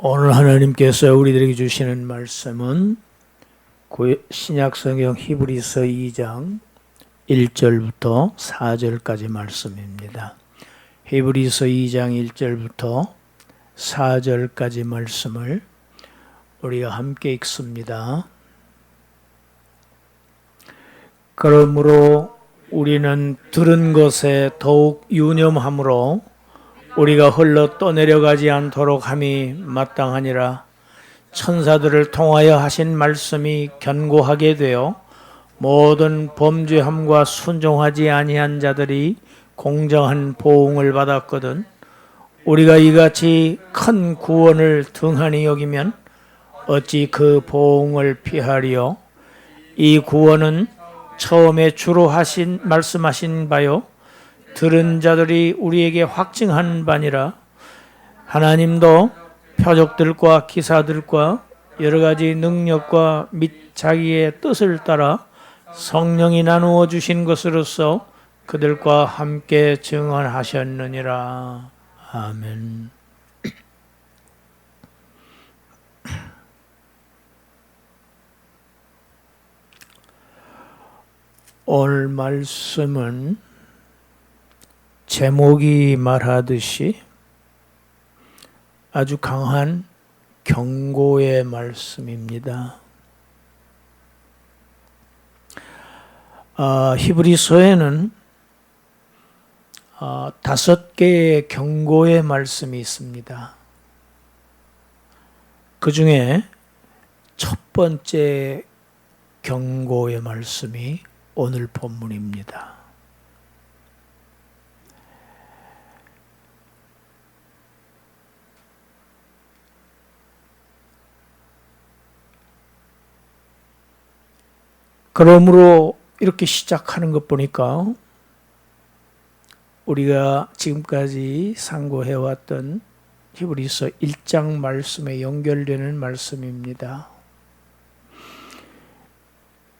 오늘 하나님께서 우리들에게 주시는 말씀은 신약성경 히브리서 2장 1절부터 4절까지 말씀입니다. 히브리서 2장 1절부터 4절까지 말씀을 우리가 함께 읽습니다. 그러므로 우리는 들은 것에 더욱 유념함으로 우리가 흘러 떠내려가지 않도록 함이 마땅하니라. 천사들을 통하여 하신 말씀이 견고하게 되어 모든 범죄함과 순종하지 아니한 자들이 공정한 보응을 받았거든. 우리가 이같이 큰 구원을 등한히 여기면 어찌 그 보응을 피하리요? 이 구원은 처음에 주로 말씀하신 바요 들은 자들이 우리에게 확증한 바니라. 하나님도 표적들과 기사들과 여러 가지 능력과 및 자기의 뜻을 따라 성령이 나누어 주신 것으로서 그들과 함께 증언하셨느니라. 아멘. 오늘 말씀은 제목이 말하듯이 아주 강한 경고의 말씀입니다. 히브리서에는 5개의 경고의 말씀이 있습니다. 그 중에 첫 번째 경고의 말씀이 오늘 본문입니다. 그러므로 이렇게 시작하는 것 보니까 우리가 지금까지 상고해왔던 히브리서 1장 말씀에 연결되는 말씀입니다.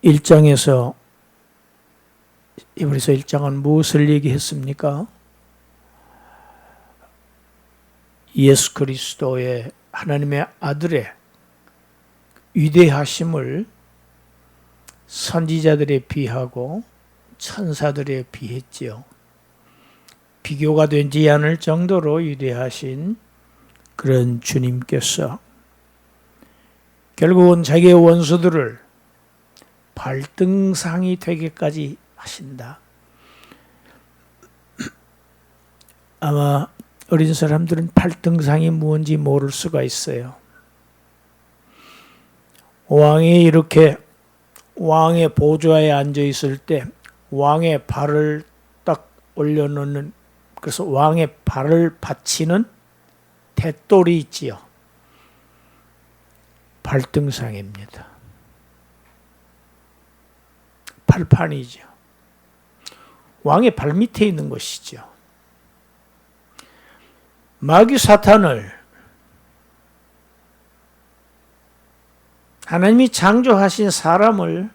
1장에서 히브리서 1장은 무엇을 얘기했습니까? 예수 그리스도의 하나님의 아들의 위대하심을 선지자들에 비하고 천사들에 비했지요. 비교가 되지 않을 정도로 위대하신 그런 주님께서 결국은 자기의 원수들을 발등상이 되게까지 하신다. 아마 어린 사람들은 발등상이 무엇인지 모를 수가 있어요. 왕이 이렇게 왕의 보좌에 앉아 있을 때 왕의 발을 딱 올려놓는, 그래서 왕의 발을 받치는 탯돌이 있지요. 발등상입니다. 발판이죠. 왕의 발 밑에 있는 것이죠. 마귀 사탄을 하나님이 창조하신 사람을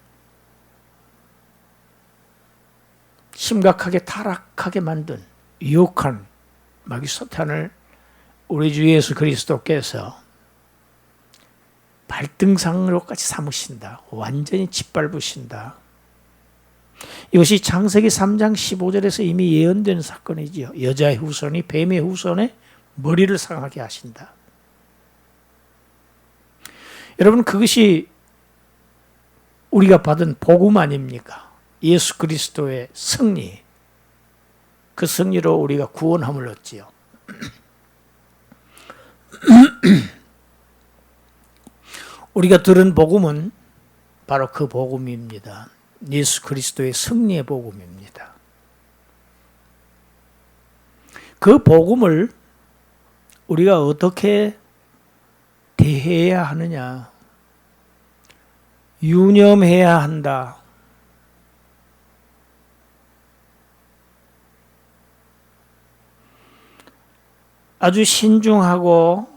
심각하게 타락하게 만든 유혹한 마귀 사탄을 우리 주 예수 그리스도께서 발등상으로까지 삼으신다. 완전히 짓밟으신다. 이것이 창세기 3장 15절에서 이미 예언된 사건이지요. 여자의 후손이 뱀의 후손의 머리를 상하게 하신다. 여러분, 그것이 우리가 받은 복음 아닙니까? 예수 그리스도의 승리, 그 승리로 우리가 구원함을 얻지요. 우리가 들은 복음은 바로 그 복음입니다. 예수 그리스도의 승리의 복음입니다. 그 복음을 우리가 어떻게 대해야 하느냐? 유념해야 한다. 아주 신중하고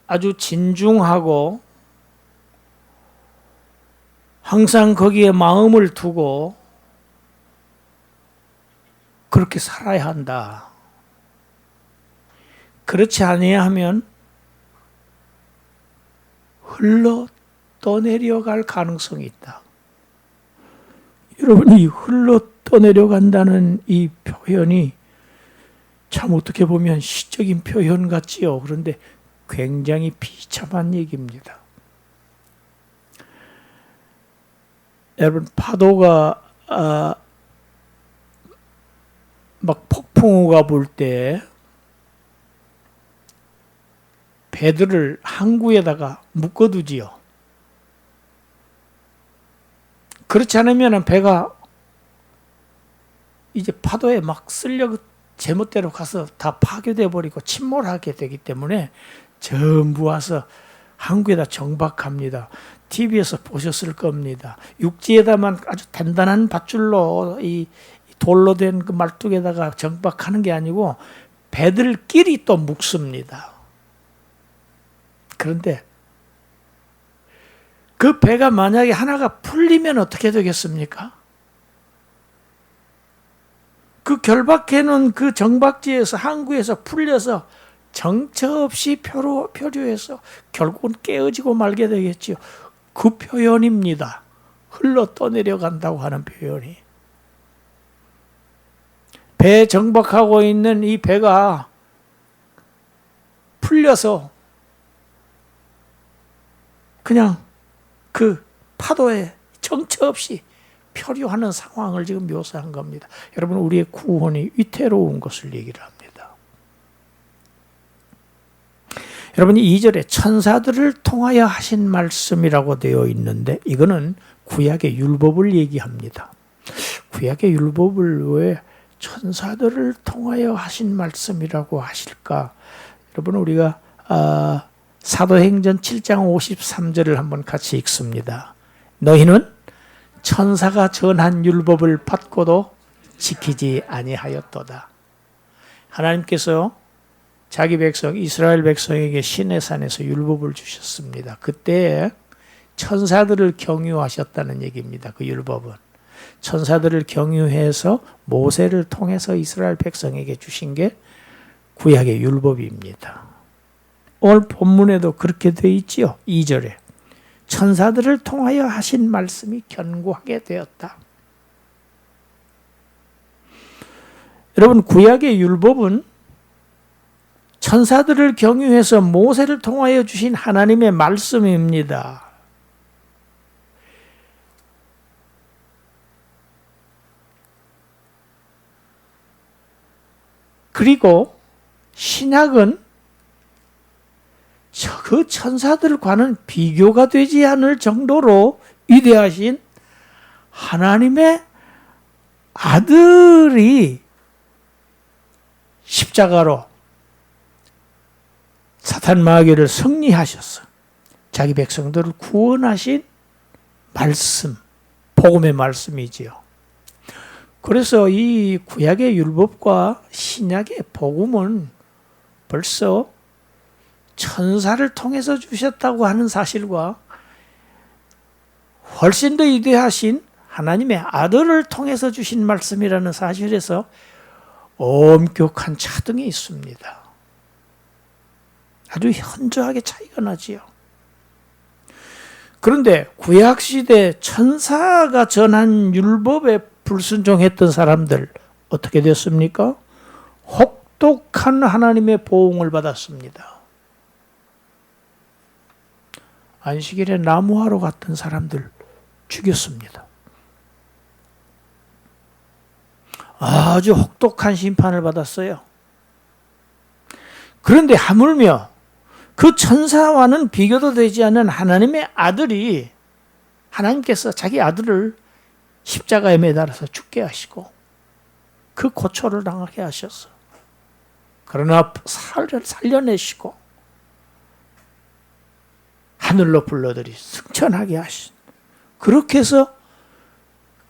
아주 진중하고 항상 거기에 마음을 두고 그렇게 살아야 한다. 그렇지 아니하면 흘러 떠내려갈 가능성이 있다. 여러분이 흘러 떠내려간다는 이 표현이 참 어떻게 보면 시적인 표현 같지요. 그런데 굉장히 비참한 얘기입니다. 여러분, 파도가 막 폭풍우가 불 때 배들을 항구에다가 묶어두지요. 그렇지 않으면 배가 이제 파도에 막 쓸려 제멋대로 가서 다 파괴돼 버리고 침몰하게 되기 때문에 전부 와서 항구에다 정박합니다. TV에서 보셨을 겁니다. 육지에다만 아주 단단한 밧줄로 이 돌로 된 그 말뚝에다가 정박하는 게 아니고 배들끼리 또 묶습니다. 그런데 그 배가 만약에 하나가 풀리면 어떻게 되겠습니까? 그 결박해 놓은 그 정박지에서 항구에서 풀려서 정처 없이 표류해서 결국은 깨어지고 말게 되겠지요. 그 표현입니다. 흘러 떠내려간다고 하는 표현이. 배에 정박하고 있는 이 배가 풀려서 그냥 그 파도에 정처 없이 표류하는 상황을 지금 묘사한 겁니다. 여러분, 우리의 구원이 위태로운 것을 얘기를 합니다. 여러분, 2절에 천사들을 통하여 하신 말씀이라고 되어 있는데 이거는 구약의 율법을 얘기합니다. 구약의 율법을 왜 천사들을 통하여 하신 말씀이라고 하실까? 여러분, 우리가 사도행전 7장 53절을 한번 같이 읽습니다. 너희는 천사가 전한 율법을 받고도 지키지 아니하였도다. 하나님께서 자기 백성 이스라엘 백성에게 시내산에서 율법을 주셨습니다. 그때 천사들을 경유하셨다는 얘기입니다. 그 율법은 천사들을 경유해서 모세를 통해서 이스라엘 백성에게 주신 게 구약의 율법입니다. 오늘 본문에도 그렇게 되어 있지요. 2절에 천사들을 통하여 하신 말씀이 견고하게 되었다. 여러분, 구약의 율법은 천사들을 경유해서 모세를 통하여 주신 하나님의 말씀입니다. 그리고 신약은 그 천사들과는 비교가 되지 않을 정도로 위대하신 하나님의 아들이 십자가로 사탄 마귀를 승리하셔서 자기 백성들을 구원하신 말씀, 복음의 말씀이지요. 그래서 이 구약의 율법과 신약의 복음은 벌써 천사를 통해서 주셨다고 하는 사실과 훨씬 더 위대하신 하나님의 아들을 통해서 주신 말씀이라는 사실에서 엄격한 차등이 있습니다. 아주 현저하게 차이가 나지요. 그런데 구약시대 천사가 전한 율법에 불순종했던 사람들 어떻게 됐습니까? 혹독한 하나님의 보응을 받았습니다. 안식일에 나무하러 갔던 사람들 죽였습니다. 아주 혹독한 심판을 받았어요. 그런데 하물며 그 천사와는 비교도 되지 않는 하나님의 아들이 하나님께서 자기 아들을 십자가에 매달아서 죽게 하시고 그 고초를 당하게 하셔서 그러나 살려내시고 하늘로 불러들이 승천하게 하신 그렇게 해서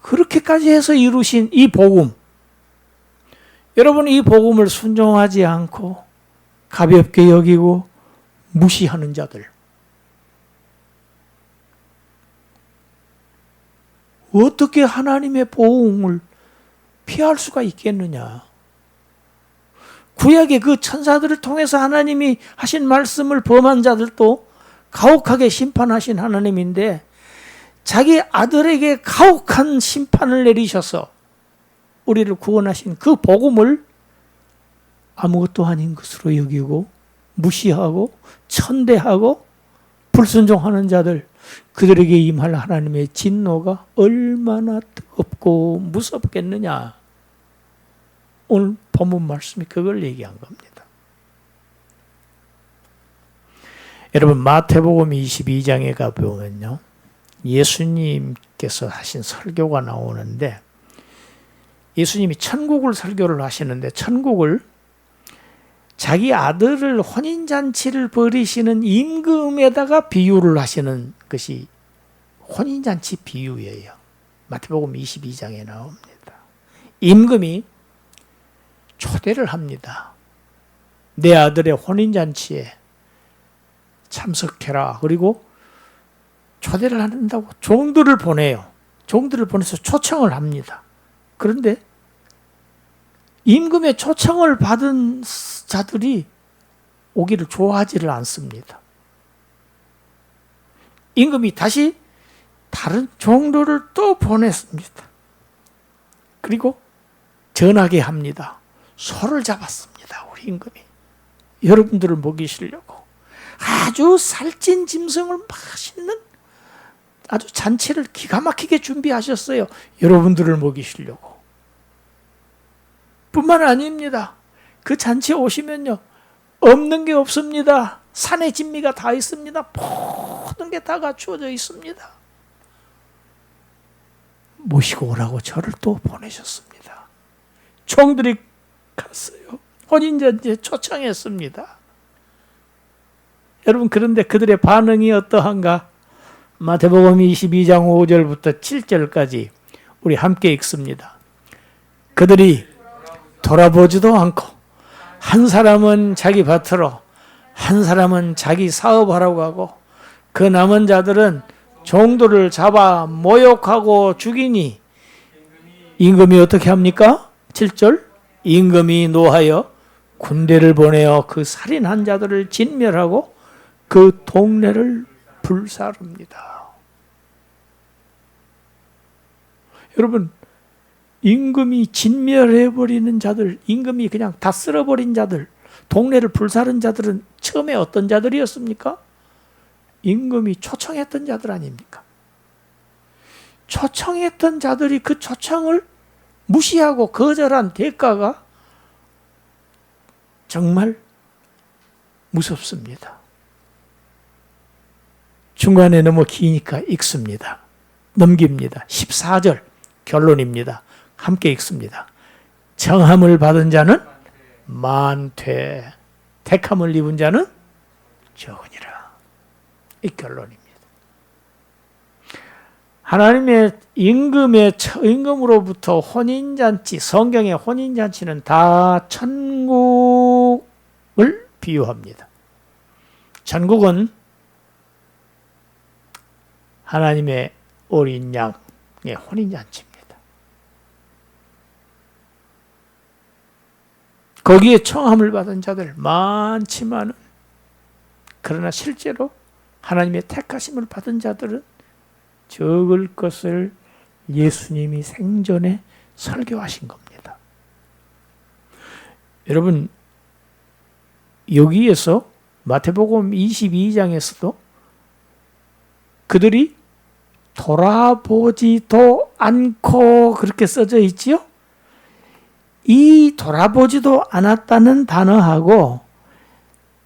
그렇게까지 해서 이루신 이 복음, 여러분 이 복음을 순종하지 않고 가볍게 여기고 무시하는 자들 어떻게 하나님의 보응을 피할 수가 있겠느냐. 구약의 그 천사들을 통해서 하나님이 하신 말씀을 범한 자들도 가혹하게 심판하신 하나님인데 자기 아들에게 가혹한 심판을 내리셔서 우리를 구원하신 그 복음을 아무것도 아닌 것으로 여기고 무시하고 천대하고 불순종하는 자들, 그들에게 임할 하나님의 진노가 얼마나 뜨겁고 무섭겠느냐. 오늘 본문 말씀이 그걸 얘기한 겁니다. 여러분, 마태복음 22장에 가보면요, 예수님께서 하신 설교가 나오는데, 예수님이 천국을 설교를 하시는데, 천국을 자기 아들을 혼인잔치를 벌이시는 임금에다가 비유를 하시는 것이 혼인잔치 비유예요. 마태복음 22장에 나옵니다. 임금이 초대를 합니다. 내 아들의 혼인잔치에 참석해라. 그리고 초대를 한다고 종들을 보내요. 종들을 보내서 초청을 합니다. 그런데 임금의 초청을 받은 자들이 오기를 좋아하지를 않습니다. 임금이 다시 다른 종들을 또 보냈습니다. 그리고 전하게 합니다. 소를 잡았습니다. 우리 임금이. 여러분들을 먹이시려고 아주 살찐 짐승을 맛있는 아주 잔치를 기가 막히게 준비하셨어요. 여러분들을 먹이시려고. 뿐만 아닙니다. 그 잔치에 오시면요, 없는 게 없습니다. 산의 진미가 다 있습니다. 모든 게 다 갖추어져 있습니다. 모시고 오라고 저를 또 보내셨습니다. 종들이 갔어요. 혼인잔치에 초청했습니다. 여러분, 그런데 그들의 반응이 어떠한가? 마태복음 22장 5절부터 7절까지 우리 함께 읽습니다. 그들이 돌아보지도 않고 한 사람은 자기 밭으로 한 사람은 자기 사업하라고 하고 그 남은 자들은 종들을 잡아 모욕하고 죽이니 임금이 어떻게 합니까? 7절 임금이 노하여 군대를 보내어 그 살인한 자들을 진멸하고 그 동네를 불사릅니다. 여러분, 임금이 진멸해버리는 자들, 임금이 그냥 다 쓸어버린 자들, 동네를 불사른 자들은 처음에 어떤 자들이었습니까? 임금이 초청했던 자들 아닙니까? 초청했던 자들이 그 초청을 무시하고 거절한 대가가 정말 무섭습니다. 중간에 너무 기니까 읽습니다. 넘깁니다. 14절 결론입니다. 함께 읽습니다. 정함을 받은 자는 많되 택함을 입은 자는 적으니라. 이 결론입니다. 하나님의 임금으로부터 혼인잔치, 성경의 혼인잔치는 다 천국을 비유합니다. 천국은 하나님의 어린 양의 혼인잔치입니다. 거기에 청함을 받은 자들 많지만은, 그러나 실제로 하나님의 택하심을 받은 자들은 적을 것을 예수님이 생전에 설교하신 겁니다. 여러분, 여기에서 마태복음 22장에서도 그들이 돌아보지도 않고 그렇게 써져 있지요? 이 돌아보지도 않았다는 단어하고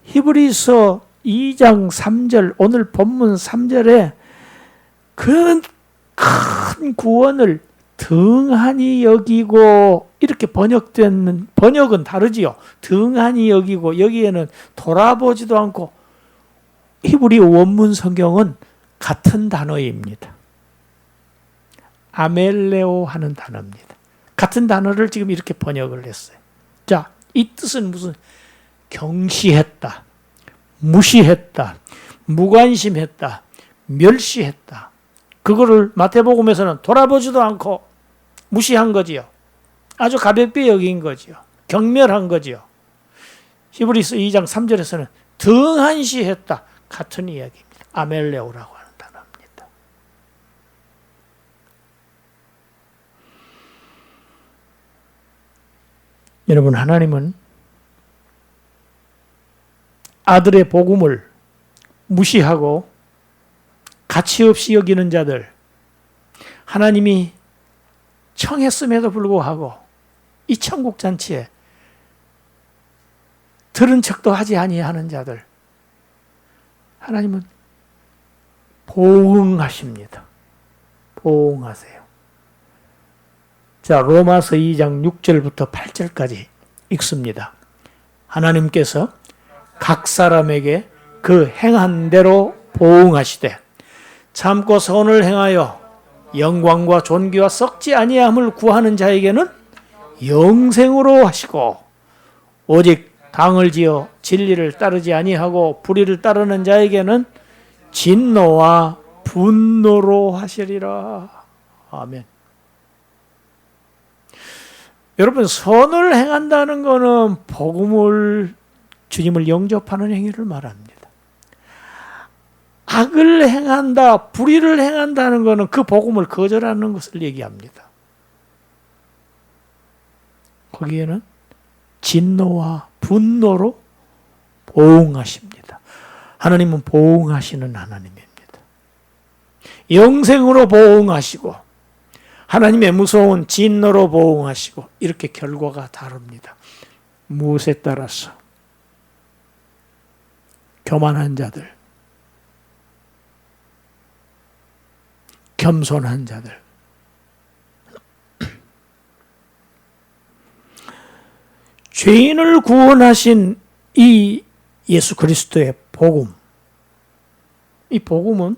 히브리서 2장 3절, 오늘 본문 3절에 그 큰 구원을 등한히 여기고, 이렇게 번역된, 번역은 다르지요. 등한히 여기고, 여기에는 돌아보지도 않고, 히브리 원문 성경은 같은 단어입니다. 아멜레오 하는 단어입니다. 같은 단어를 지금 이렇게 번역을 했어요. 자, 이 뜻은 무슨? 경시했다, 무시했다, 무관심했다, 멸시했다. 그거를 마태복음에서는 돌아보지도 않고 무시한 거지요. 아주 가볍게 여긴 거지요. 경멸한 거지요. 히브리서 2장 3절에서는 등한시했다. 같은 이야기입니다. 아멜레오라고 하는 단어입니다. 여러분, 하나님은 아들의 복음을 무시하고 가치 없이 여기는 자들, 하나님이 청했음에도 불구하고 이 천국 잔치에 들은 척도 하지 아니하는 자들, 하나님은 보응하십니다. 보응하세요. 자, 로마서 2장 6절부터 8절까지 읽습니다. 하나님께서 각 사람에게 그 행한 대로 보응하시되 참고 선을 행하여 영광과 존귀와 썩지 아니함을 구하는 자에게는 영생으로 하시고, 오직 당을 지어 진리를 따르지 아니하고 불의를 따르는 자에게는 진노와 분노로 하시리라. 아멘. 여러분, 선을 행한다는 것은 복음을, 주님을 영접하는 행위를 말합니다. 악을 행한다, 불의를 행한다는 것은 그 복음을 거절하는 것을 얘기합니다. 거기에는 진노와 분노로 보응하십니다. 하나님은 보응하시는 하나님입니다. 영생으로 보응하시고 하나님의 무서운 진노로 보응하시고, 이렇게 결과가 다릅니다. 무엇에 따라서? 교만한 자들, 겸손한 자들, 죄인을 구원하신 이 예수 그리스도의 복음, 이 복음은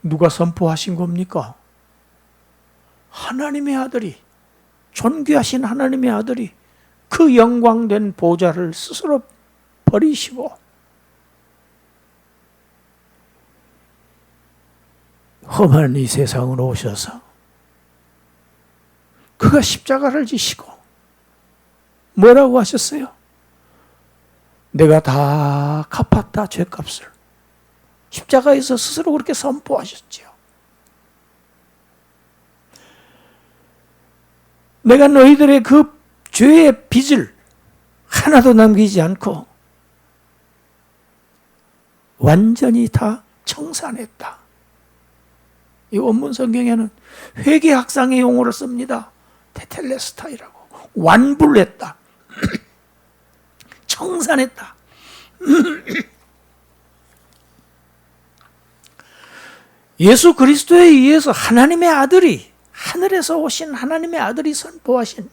누가 선포하신 겁니까? 하나님의 아들이, 존귀하신 하나님의 아들이 그 영광된 보좌를 스스로 버리시고 험한 이 세상으로 오셔서 그가 십자가를 지시고 뭐라고 하셨어요? 내가 다 갚았다, 죄값을. 십자가에서 스스로 그렇게 선포하셨지요. 내가 너희들의 그 죄의 빚을 하나도 남기지 않고 완전히 다 청산했다. 이 원문 성경에는 회계학상의 용어를 씁니다. 테텔레스타이라고. 완불했다. 청산했다. 예수 그리스도에 의해서 하나님의 아들이, 하늘에서 오신 하나님의 아들이 선포하신,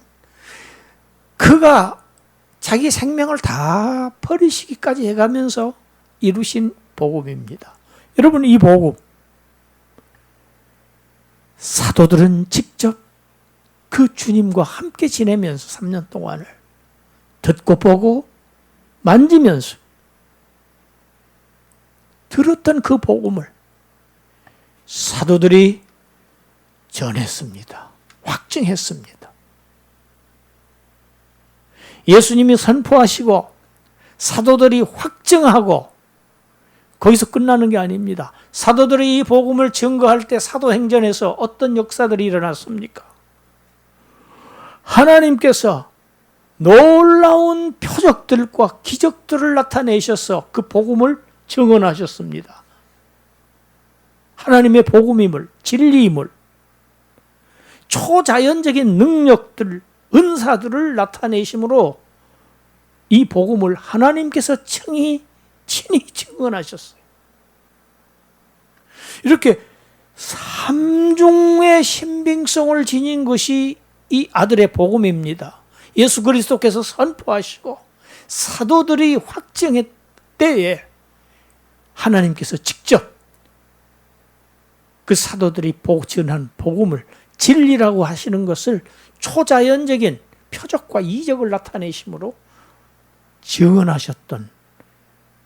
그가 자기 생명을 다 버리시기까지 해가면서 이루신 복음입니다. 여러분, 이 복음, 사도들은 직접 그 주님과 함께 지내면서 3년 동안을 듣고 보고 만지면서 들었던 그 복음을 사도들이 전했습니다. 확증했습니다. 예수님이 선포하시고 사도들이 확증하고 거기서 끝나는 게 아닙니다. 사도들이 이 복음을 증거할 때 사도행전에서 어떤 역사들이 일어났습니까? 하나님께서 놀라운 표적들과 기적들을 나타내셔서 그 복음을 증언하셨습니다. 하나님의 복음임을, 진리임을, 초자연적인 능력들, 은사들을 나타내심으로 이 복음을 하나님께서 친히 증언하셨어요. 이렇게 삼중의 신빙성을 지닌 것이 이 아들의 복음입니다. 예수 그리스도께서 선포하시고 사도들이 확증했 때에 하나님께서 직접 그 사도들이 전한 복음을 진리라고 하시는 것을 초자연적인 표적과 이적을 나타내심으로 증언하셨던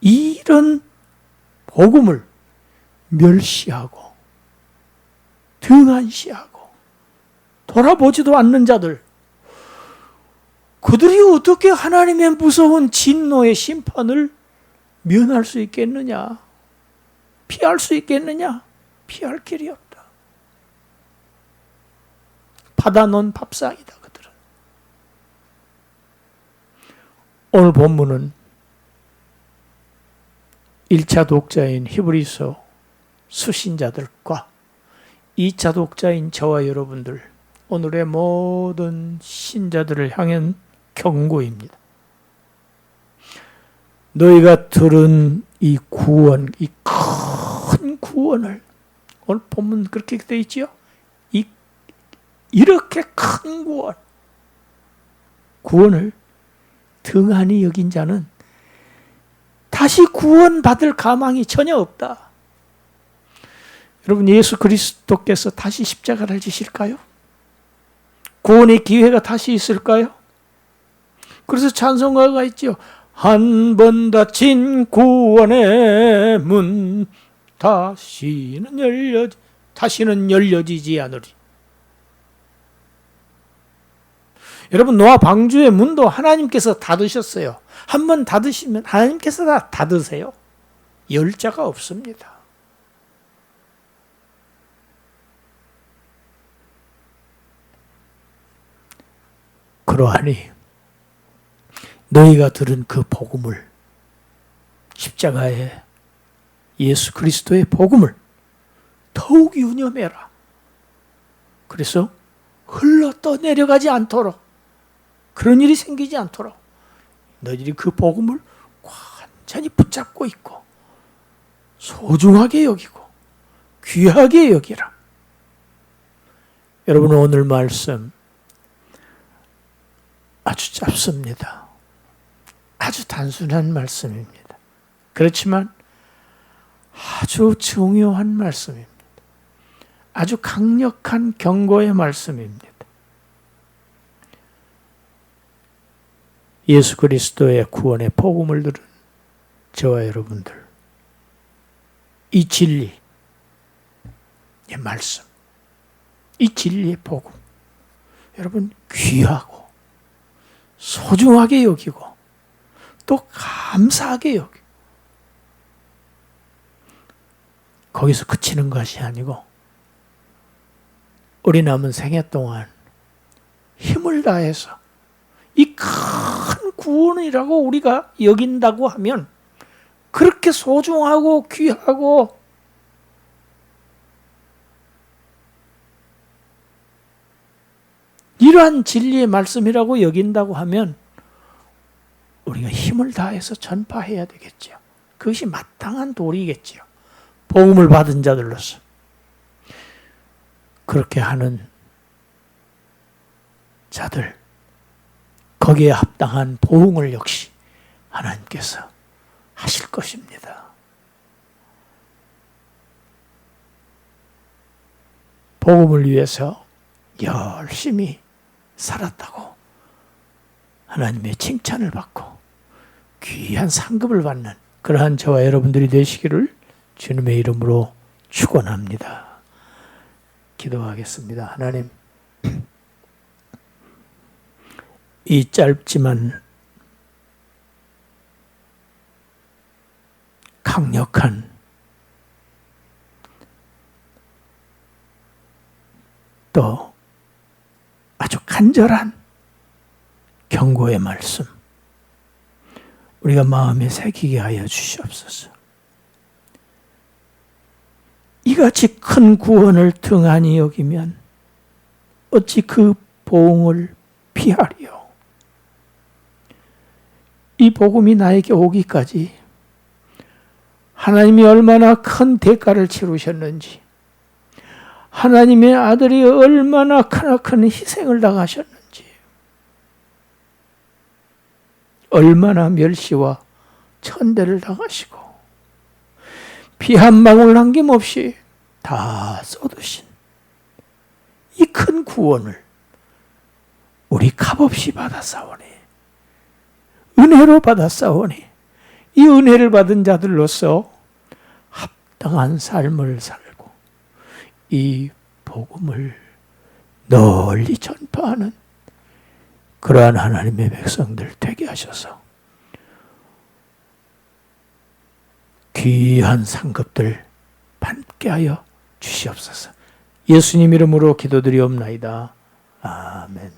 이런 복음을 멸시하고 등한시하고 돌아보지도 않는 자들, 그들이 어떻게 하나님의 무서운 진노의 심판을 면할 수 있겠느냐? 피할 수 있겠느냐? 피할 길이 없다. 받아놓은 밥상이다, 그들은. 오늘 본문은 1차 독자인 히브리서 수신자들과 2차 독자인 저와 여러분들, 오늘의 모든 신자들을 향한 경고입니다. 너희가 들은 이 구원, 이 큰 구원을, 오늘 본문 그렇게 되어 있지요? 이렇게 큰 구원을 등한히 여긴 자는 다시 구원받을 가망이 전혀 없다. 여러분, 예수 그리스도께서 다시 십자가를 지실까요? 구원의 기회가 다시 있을까요? 그래서 찬송가가 있죠. 한 번 닫힌 구원의 문 다시는 열려지지 않으리. 여러분, 노아 방주의 문도 하나님께서 닫으셨어요. 한 번 닫으시면 하나님께서 다 닫으세요. 열 자가 없습니다. 그러하니 너희가 들은 그 복음을, 십자가의 예수 그리스도의 복음을 더욱 유념해라. 그래서 흘러 떠내려가지 않도록, 그런 일이 생기지 않도록 너희들이 그 복음을 완전히 붙잡고 있고 소중하게 여기고 귀하게 여기라. 여러분, 오늘 말씀 아주 짧습니다. 아주 단순한 말씀입니다. 그렇지만 아주 중요한 말씀입니다. 아주 강력한 경고의 말씀입니다. 예수 그리스도의 구원의 복음을 들은 저와 여러분들, 이 진리의 말씀, 이 진리의 복음, 여러분 귀하고 소중하게 여기고 또 감사하게 여기고, 거기서 그치는 것이 아니고 우리 남은 생애 동안 힘을 다해서 이 큰 구원이라고 우리가 여긴다고 하면, 그렇게 소중하고 귀하고 이러한 진리의 말씀이라고 여긴다고 하면 우리가 힘을 다해서 전파해야 되겠죠. 그것이 마땅한 도리겠죠. 복음을 받은 자들로서. 그렇게 하는 자들, 거기에 합당한 보응을 역시 하나님께서 하실 것입니다. 복음을 위해서 열심히 살았다고 하나님의 칭찬을 받고 귀한 상급을 받는 그러한 저와 여러분들이 되시기를 주님의 이름으로 축원합니다. 기도하겠습니다. 하나님, 이 짧지만 강력한 또 아주 간절한 경고의 말씀, 우리가 마음에 새기게 하여 주시옵소서. 이같이 큰 구원을 등한히 여기면 어찌 그 보응을 피하리요. 이 복음이 나에게 오기까지 하나님이 얼마나 큰 대가를 치르셨는지, 하나님의 아들이 얼마나 크나큰 희생을 당하셨는지, 얼마나 멸시와 천대를 당하시고 피 한 방울 남김없이 다 쏟으신 이 큰 구원을 우리 값없이 받았사오니, 은혜로 받았사오니, 이 은혜를 받은 자들로서 합당한 삶을 살고 이 복음을 널리 전파하는 그러한 하나님의 백성들 되게 하셔서, 귀한 상급들 얻게 하여 주시옵소서. 예수님 이름으로 기도드리옵나이다. 아멘.